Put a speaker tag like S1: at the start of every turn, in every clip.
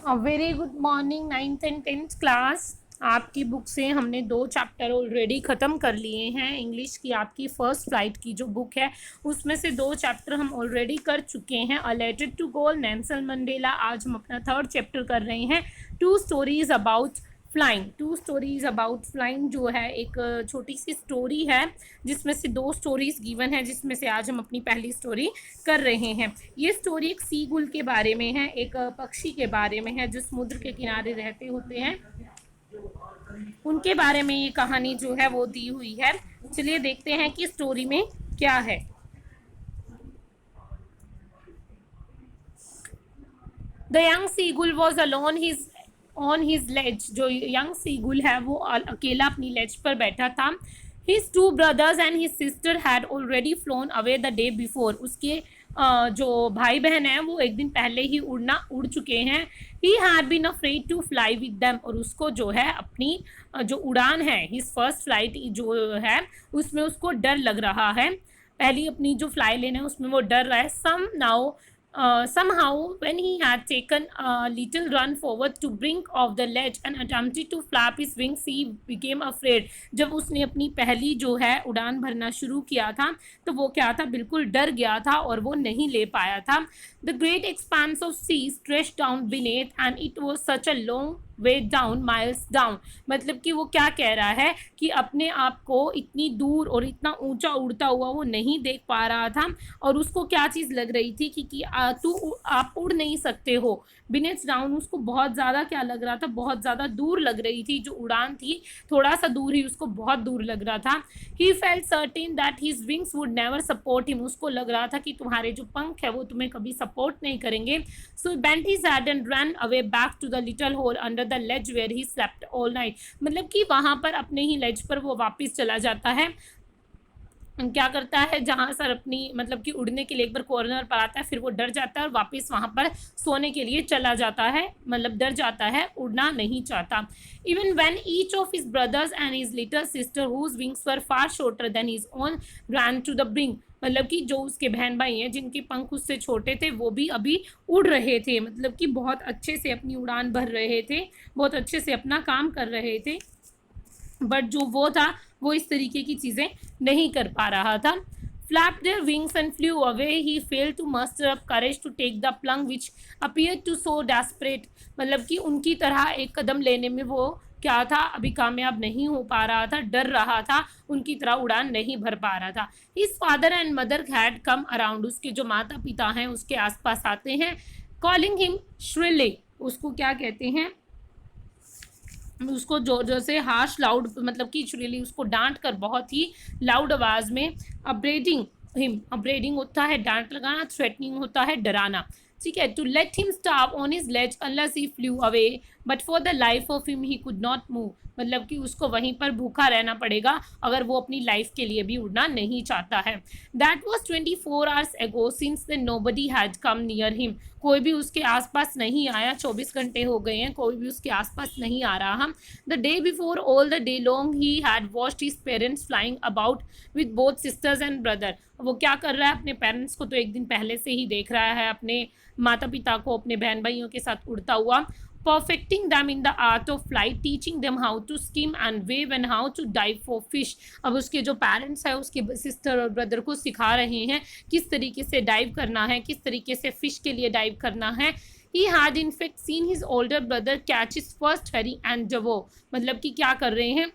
S1: Very good morning 9th and 10th class. आपकी book से हमने 2 चैप्टर ऑलरेडी ख़त्म कर लिए हैं। इंग्लिश की आपकी फ़र्स्ट फ्लाइट की जो बुक है उसमें से 2 चैप्टर हम ऑलरेडी कर चुके हैं। A letter to god, Nelson Mandela. आज हम अपना 3rd चैप्टर कर रहे हैं, 2 stories about flying. 2 stories about flying जो है एक छोटी सी स्टोरी है जिसमें से 2 स्टोरीज़ गिवन है, जिसमें से आज हम अपनी पहली स्टोरी कर रहे हैं। ये स्टोरी एक सीगुल के बारे में है, एक पक्षी के बारे में है जो समुद्र के किनारे रहते होते हैं, उनके बारे में ये कहानी जो है वो दी हुई है। चलिए देखते हैं कि स्टोरी में क्या है। The young seagull was alone his on his ledge. जो यंग सीगुल है वो अकेला अपनी लेज पर बैठा था। His 2 brothers and his sister had already phloem away the day before. उसके जो भाई बहन हैं वो एक दिन पहले ही उड़ चुके हैं। He had been afraid to fly with them. और उसको जो है अपनी जो उड़ान है, हिज फर्स्ट फ्लाइट जो है उसमें उसको डर लग रहा है। पहली अपनी जो फ्लाई लेना है उसमें वो डर रहा है। Somehow, when he had taken a little run forward to brink of the ledge and attempted to flap his wings, he became afraid. जब उसने अपनी पहली जो है उड़ान भरना शुरू किया था तो वो क्या था, बिल्कुल डर गया था और वो नहीं ले पाया था। The great expanse of sea stretched down beneath and it was such a long way down, miles down। मतलब कि वो क्या कह रहा है कि अपने आप को इतनी दूर और इतना ऊंचा उड़ता हुआ वो नहीं देख पा रहा था और उसको क्या चीज़ लग रही थी कि आप उड़ नहीं सकते हो। बिनेट्स डाउन, उसको बहुत ज़्यादा क्या लग रहा था, बहुत ज़्यादा दूर लग रही थी। जो उड़ान थी थोड़ा सा दूर ही, उसको बहुत दूर लग रहा था। He felt certain that his wings would never support him. उसको लग रहा था कि तुम्हारे जो पंख है वो तुम्हें कभी सपोर्ट नहीं करेंगे। So bent his head and run away back to the little hole under the ledge where he slept all night. मतलब कि वहाँ पर अपने ही लेज पर वो वापस चला जाता है। क्या करता है, जहाँ सर अपनी मतलब कि उड़ने के लिए एक बार कॉर्नर पर आता है, फिर वो डर जाता है और वापस वहाँ पर सोने के लिए चला जाता है। मतलब डर जाता है, उड़ना नहीं चाहता। Even when each of his brothers and his little sister whose wings were far shorter than his own ran to the brink. मतलब कि जो उसके बहन भाई हैं जिनके पंख उससे छोटे थे वो भी अभी उड़ रहे थे। मतलब कि बहुत अच्छे से अपनी उड़ान भर रहे थे, बहुत अच्छे से अपना काम कर रहे थे। बट जो वो था वो इस तरीके की चीज़ें नहीं कर पा रहा था। Flapped their wings and flew away. He failed to muster up courage to take the plunge which appeared to so desperate। मतलब कि उनकी तरह एक कदम लेने में वो क्या था, अभी कामयाब नहीं हो पा रहा था, डर रहा था, उनकी तरह उड़ान नहीं भर पा रहा था। His father and mother had come around। उसके जो माता पिता हैं उसके आसपास आते हैं। Calling him shrilly। उसको क्या कहते हैं, उसको जोर जोर से हार्श लाउड, मतलब कि छुरीली उसको डांट कर बहुत ही लाउड आवाज़ में। अपब्रेडिंग हिम, अपब्रेडिंग होता है डांट लगाना, थ्रेटनिंग होता है डराना। ठीक है, to let him starve on his ledge unless he flew away but for the life of him he could not move. मतलब कि उसको वहीं पर भूखा रहना पड़ेगा अगर वो अपनी लाइफ के लिए भी उड़ना नहीं चाहता है। दैट वॉज 24 आवर्स एगो since the nobody had come near him. कोई भी उसके आसपास नहीं आया, 24 घंटे हो गए हैं, कोई भी उसके आसपास नहीं आ रहा। The day before all the day long he had watched his parents flying about with both sisters and brother. वो क्या कर रहा है, अपने पेरेंट्स को तो एक दिन पहले से ही देख रहा है, अपने माता पिता को अपने बहन भाइयों के साथ उड़ता हुआ। Perfecting them in the art of flight, teaching them how to skim and wave and how to dive for fish. अब उसके जो पेरेंट्स हैं उसके सिस्टर और ब्रदर को सिखा रहे हैं किस तरीके से डाइव करना है, किस तरीके से फिश के लिए डाइव करना है। He had in fact seen his older brother catch his first herring and javo। मतलब कि क्या कर रहे हैं,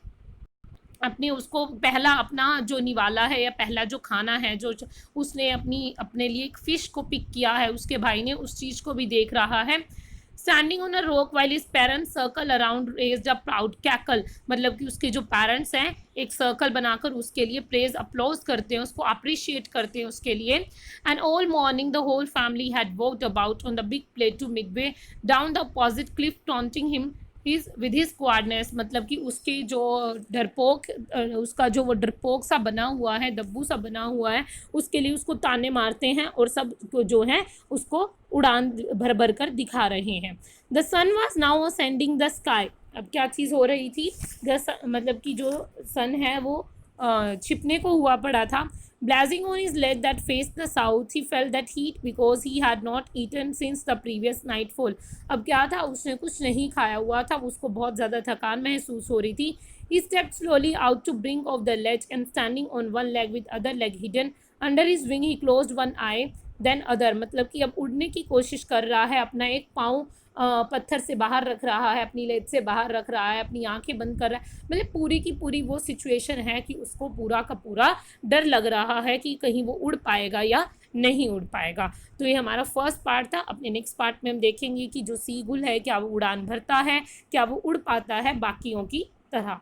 S1: अपने उसको पहला अपना जो निवाला है या पहला जो खाना है जो उसने अपने लिए एक फ़िश को पिक किया है, उसके भाई ने उस चीज़ को भी देख रहा है। Standing on a rock while his parents circle around raised a proud cackle. मतलब कि उसके जो पेरेंट्स हैं एक सर्कल बनाकर उसके लिए प्रेज अप्लॉज करते हैं, उसको अप्रिशिएट करते हैं उसके लिए। And all morning the whole family had walked about on the big plate to midway down the opposite cliff taunting him with his cowardice. मतलब कि उसके जो डरपोक, उसका जो वो डरपोक सा बना हुआ है, दब्बू सा बना हुआ है, उसके लिए उसको ताने मारते हैं और सब जो है उसको उड़ान भर भर कर दिखा रहे हैं। The sun was now ascending the sky. अब क्या चीज़ हो रही थी, मतलब कि जो सन है वो छिपने को हुआ पड़ा था। Blazing on his leg that faced the south, he felt that heat because he had not eaten since the previous nightfall. अब क्या था, उसने कुछ नहीं खाया हुआ था, उसको बहुत ज़्यादा थकान महसूस हो रही थी. He stepped slowly out to brink of the ledge and standing on one leg with other leg hidden under his wing, he closed one eye then other. मतलब कि अब उड़ने की कोशिश कर रहा है, अपना एक पाँव पत्थर से बाहर रख रहा है, अपनी लेज से बाहर रख रहा है, अपनी आंखें बंद कर रहा है. मतलब पूरी की पूरी वो सिचुएशन है कि उसको पूरा का पूरा डर लग रहा है कि कहीं वो उड़ पाएगा या नहीं उड़ पाएगा. तो ये हमारा फर्स्ट पार्ट था. अपने नेक्स्ट पार्ट में हम देखेंगे कि जो सीगुल है क्या वो उड़ान भरता है, क्या वो उड़ पाता है बाकियों की तरह.